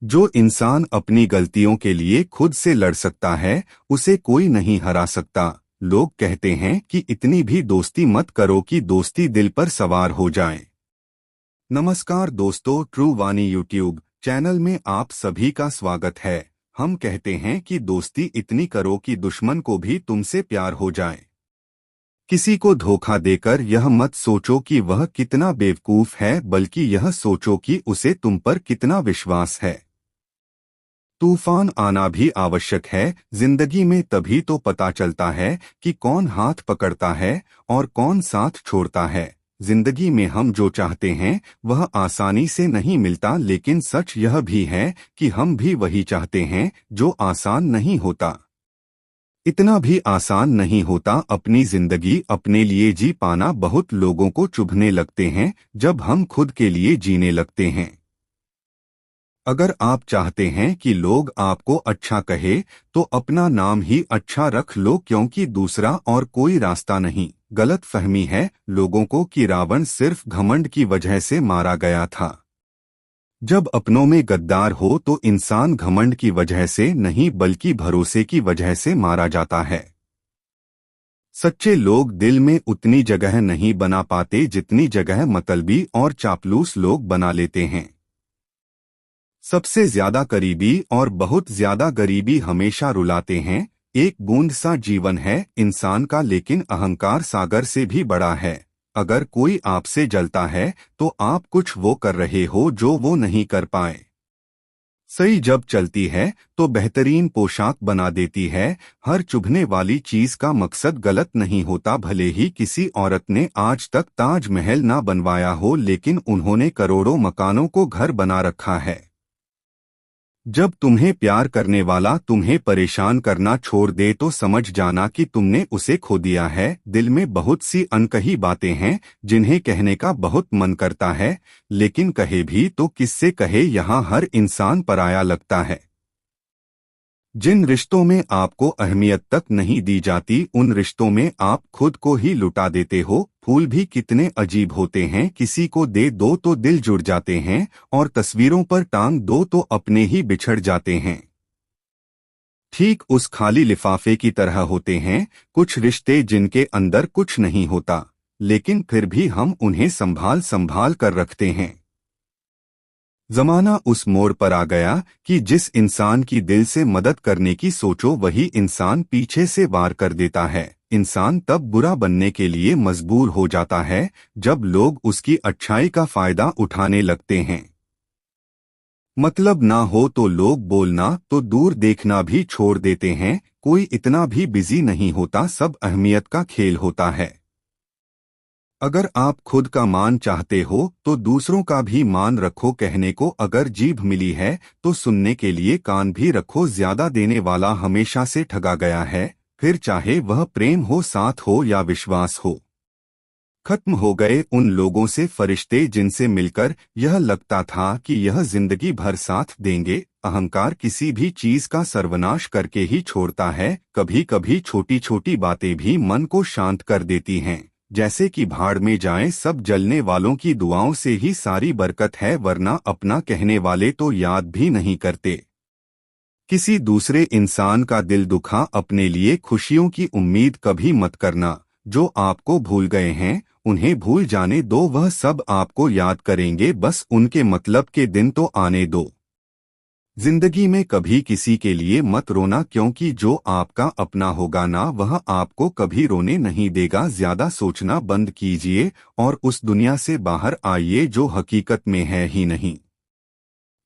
जो इंसान अपनी गलतियों के लिए खुद से लड़ सकता है, उसे कोई नहीं हरा सकता। लोग कहते हैं कि इतनी भी दोस्ती मत करो कि दोस्ती दिल पर सवार हो जाए। नमस्कार दोस्तों, ट्रू वाणी यूट्यूब चैनल में आप सभी का स्वागत है। हम कहते हैं कि दोस्ती इतनी करो कि दुश्मन को भी तुमसे प्यार हो जाए। किसी को धोखा देकर यह मत सोचो कि वह कितना बेवकूफ है, बल्कि यह सोचो कि उसे तुम पर कितना विश्वास है। तूफान आना भी आवश्यक है। जिंदगी में तभी तो पता चलता है कि कौन हाथ पकड़ता है और कौन साथ छोड़ता है। जिंदगी में हम जो चाहते हैं वह आसानी से नहीं मिलता, लेकिन सच यह भी है कि हम भी वही चाहते हैं जो आसान नहीं होता। इतना भी आसान नहीं होता अपनी जिंदगी अपने लिए जी पाना। बहुत लोगों को चुभने लगते हैं जब हम खुद के लिए जीने लगते हैं। अगर आप चाहते हैं कि लोग आपको अच्छा कहे तो अपना नाम ही अच्छा रख लो, क्योंकि दूसरा और कोई रास्ता नहीं। गलत फहमी है लोगों को कि रावण सिर्फ घमंड की वजह से मारा गया था। जब अपनों में गद्दार हो तो इंसान घमंड की वजह से नहीं बल्कि भरोसे की वजह से मारा जाता है। सच्चे लोग दिल में उतनी जगह नहीं बना पाते जितनी जगह मतलबी और चापलूस लोग बना लेते हैं। सबसे ज्यादा करीबी और बहुत ज्यादा गरीबी हमेशा रुलाते हैं। एक बूंद सा जीवन है इंसान का, लेकिन अहंकार सागर से भी बड़ा है। अगर कोई आपसे जलता है तो आप कुछ वो कर रहे हो जो वो नहीं कर पाए। सही जब चलती है तो बेहतरीन पोशाक बना देती है। हर चुभने वाली चीज का मकसद गलत नहीं होता। भले ही किसी औरत ने आज तक ताजमहल ना बनवाया हो, लेकिन उन्होंने करोड़ों मकानों को घर बना रखा है। जब तुम्हें प्यार करने वाला तुम्हें परेशान करना छोड़ दे तो समझ जाना कि तुमने उसे खो दिया है। दिल में बहुत सी अनकही बातें हैं जिन्हें कहने का बहुत मन करता है, लेकिन कहे भी तो किससे कहे। यहाँ हर इंसान पराया लगता है। जिन रिश्तों में आपको अहमियत तक नहीं दी जाती, उन रिश्तों में आप खुद को ही लुटा देते हो। फूल भी कितने अजीब होते हैं, किसी को दे दो तो दिल जुड़ जाते हैं और तस्वीरों पर टांग दो तो अपने ही बिछड़ जाते हैं। ठीक उस खाली लिफाफे की तरह होते हैं कुछ रिश्ते जिनके अंदर कुछ नहीं होता, लेकिन फिर भी हम उन्हें संभाल संभाल कर रखते हैं। जमाना उस मोड़ पर आ गया कि जिस इंसान की दिल से मदद करने की सोचो वही इंसान पीछे से वार कर देता है। इंसान तब बुरा बनने के लिए मजबूर हो जाता है जब लोग उसकी अच्छाई का फायदा उठाने लगते हैं। मतलब ना हो तो लोग बोलना तो दूर देखना भी छोड़ देते हैं। कोई इतना भी बिजी नहीं होता, सब अहमियत का खेल होता है। अगर आप खुद का मान चाहते हो तो दूसरों का भी मान रखो। कहने को अगर जीभ मिली है तो सुनने के लिए कान भी रखो। ज्यादा देने वाला हमेशा से ठगा गया है, फिर चाहे वह प्रेम हो, साथ हो या विश्वास हो। खत्म हो गए उन लोगों से फरिश्ते जिनसे मिलकर यह लगता था कि यह जिंदगी भर साथ देंगे। अहंकार किसी भी चीज का सर्वनाश करके ही छोड़ता है। कभी कभी छोटी छोटी बातें भी मन को शांत कर देती हैं, जैसे कि भाड़ में जाएं सब जलने वालों की दुआओं से ही सारी बरकत है, वरना अपना कहने वाले तो याद भी नहीं करते। किसी दूसरे इंसान का दिल दुखा अपने लिए खुशियों की उम्मीद कभी मत करना। जो आपको भूल गए हैं उन्हें भूल जाने दो, वह सब आपको याद करेंगे, बस उनके मतलब के दिन तो आने दो। जिंदगी में कभी किसी के लिए मत रोना, क्योंकि जो आपका अपना होगा ना वह आपको कभी रोने नहीं देगा। ज्यादा सोचना बंद कीजिए और उस दुनिया से बाहर आइए जो हकीकत में है ही नहीं।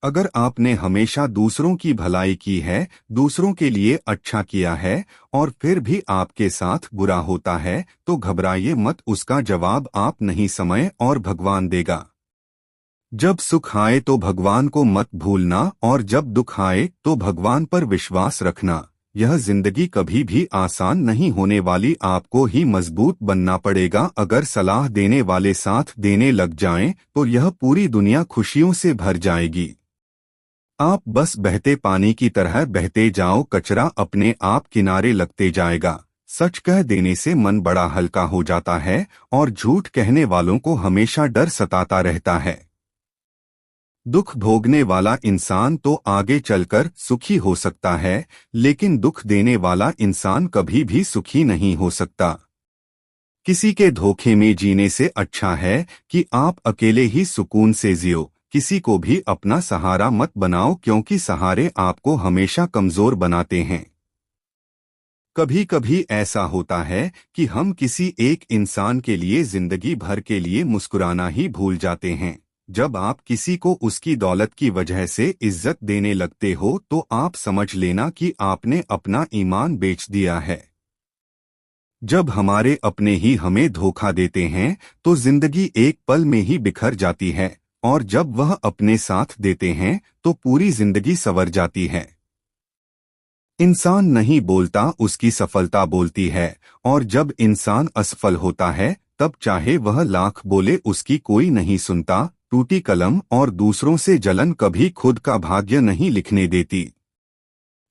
अगर आपने हमेशा दूसरों की भलाई की है, दूसरों के लिए अच्छा किया है और फिर भी आपके साथ बुरा होता है तो घबराइए मत। उसका जवाब आप नहीं, समय और भगवान देगा। जब सुख आए तो भगवान को मत भूलना और जब दुख आए तो भगवान पर विश्वास रखना। यह जिंदगी कभी भी आसान नहीं होने वाली, आपको ही मजबूत बनना पड़ेगा। अगर सलाह देने वाले साथ देने लग जाएं तो यह पूरी दुनिया खुशियों से भर जाएगी। आप बस बहते पानी की तरह बहते जाओ, कचरा अपने आप किनारे लगते जाएगा। सच कह देने से मन बड़ा हल्का हो जाता है और झूठ कहने वालों को हमेशा डर सताता रहता है। दुख भोगने वाला इंसान तो आगे चलकर सुखी हो सकता है, लेकिन दुख देने वाला इंसान कभी भी सुखी नहीं हो सकता। किसी के धोखे में जीने से अच्छा है कि आप अकेले ही सुकून से जियो। किसी को भी अपना सहारा मत बनाओ, क्योंकि सहारे आपको हमेशा कमजोर बनाते हैं। कभी कभी ऐसा होता है कि हम किसी एक इंसान के लिए जिंदगी भर के लिए मुस्कुराना ही भूल जाते हैं। जब आप किसी को उसकी दौलत की वजह से इज्जत देने लगते हो तो आप समझ लेना कि आपने अपना ईमान बेच दिया है। जब हमारे अपने ही हमें धोखा देते हैं तो जिंदगी एक पल में ही बिखर जाती है, और जब वह अपने साथ देते हैं तो पूरी जिंदगी संवर जाती है। इंसान नहीं बोलता, उसकी सफलता बोलती है, और जब इंसान असफल होता है तब चाहे वह लाख बोले उसकी कोई नहीं सुनता। टूटी कलम और दूसरों से जलन कभी खुद का भाग्य नहीं लिखने देती।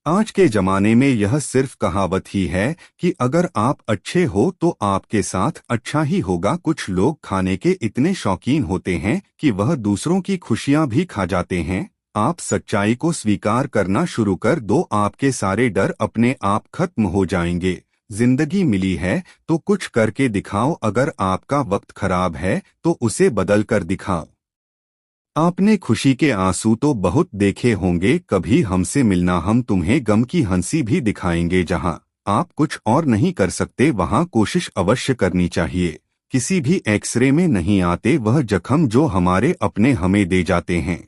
आज के जमाने में यह सिर्फ कहावत ही है कि अगर आप अच्छे हो तो आपके साथ अच्छा ही होगा। कुछ लोग खाने के इतने शौकीन होते हैं कि वह दूसरों की खुशियां भी खा जाते हैं। आप सच्चाई को स्वीकार करना शुरू कर दो, आपके सारे डर अपने आप खत्म हो जाएंगे। जिंदगी मिली है तो कुछ करके दिखाओ। अगर आपका वक्त खराब है तो उसे बदल कर दिखाओ। आपने खुशी के आंसू तो बहुत देखे होंगे, कभी हमसे मिलना, हम तुम्हें गम की हंसी भी दिखाएंगे। जहां आप कुछ और नहीं कर सकते वहां कोशिश अवश्य करनी चाहिए। किसी भी एक्सरे में नहीं आते वह जख्म जो हमारे अपने हमें दे जाते हैं।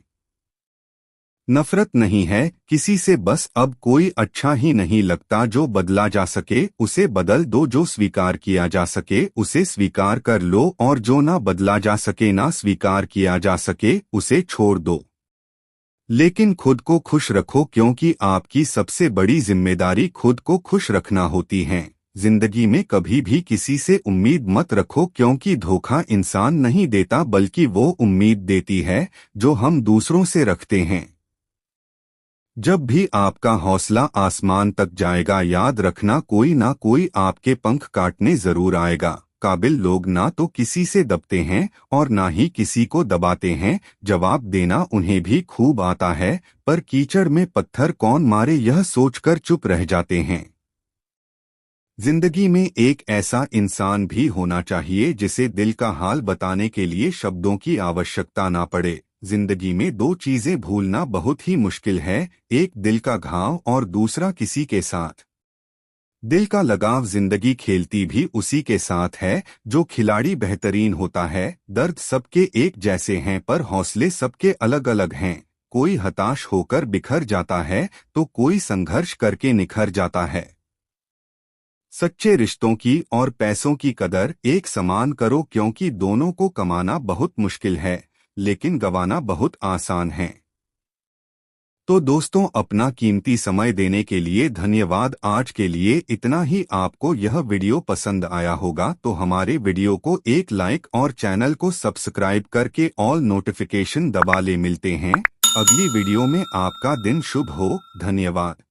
नफरत नहीं है किसी से, बस अब कोई अच्छा ही नहीं लगता। जो बदला जा सके उसे बदल दो, जो स्वीकार किया जा सके उसे स्वीकार कर लो, और जो ना बदला जा सके ना स्वीकार किया जा सके उसे छोड़ दो। लेकिन खुद को खुश रखो, क्योंकि आपकी सबसे बड़ी जिम्मेदारी खुद को खुश रखना होती है। जिंदगी में कभी भी किसी से उम्मीद मत रखो, क्योंकि धोखा इंसान नहीं देता बल्कि वो उम्मीद देती है जो हम दूसरों से रखते हैं। जब भी आपका हौसला आसमान तक जाएगा, याद रखना कोई ना कोई आपके पंख काटने जरूर आएगा। काबिल लोग ना तो किसी से दबते हैं और ना ही किसी को दबाते हैं। जवाब देना उन्हें भी खूब आता है, पर कीचड़ में पत्थर कौन मारे यह सोचकर चुप रह जाते हैं। जिंदगी में एक ऐसा इंसान भी होना चाहिए जिसे दिल का हाल बताने के लिए शब्दों की आवश्यकता ना पड़े। जिंदगी में दो चीजें भूलना बहुत ही मुश्किल है, एक दिल का घाव और दूसरा किसी के साथ। दिल का लगाव जिंदगी खेलती भी उसी के साथ है जो खिलाड़ी बेहतरीन होता है। दर्द सबके एक जैसे हैं पर हौसले सबके अलग अलग हैं। कोई हताश होकर बिखर जाता है तो कोई संघर्ष करके निखर जाता है। सच्चे रिश्तों की और पैसों की कदर एक समान करो, क्योंकि दोनों को कमाना बहुत मुश्किल है लेकिन गंवाना बहुत आसान है। तो दोस्तों, अपना कीमती समय देने के लिए धन्यवाद। आज के लिए इतना ही। आपको यह वीडियो पसंद आया होगा तो हमारे वीडियो को एक लाइक और चैनल को सब्सक्राइब करके ऑल नोटिफिकेशन दबा ले। मिलते हैं अगली वीडियो में। आपका दिन शुभ हो। धन्यवाद।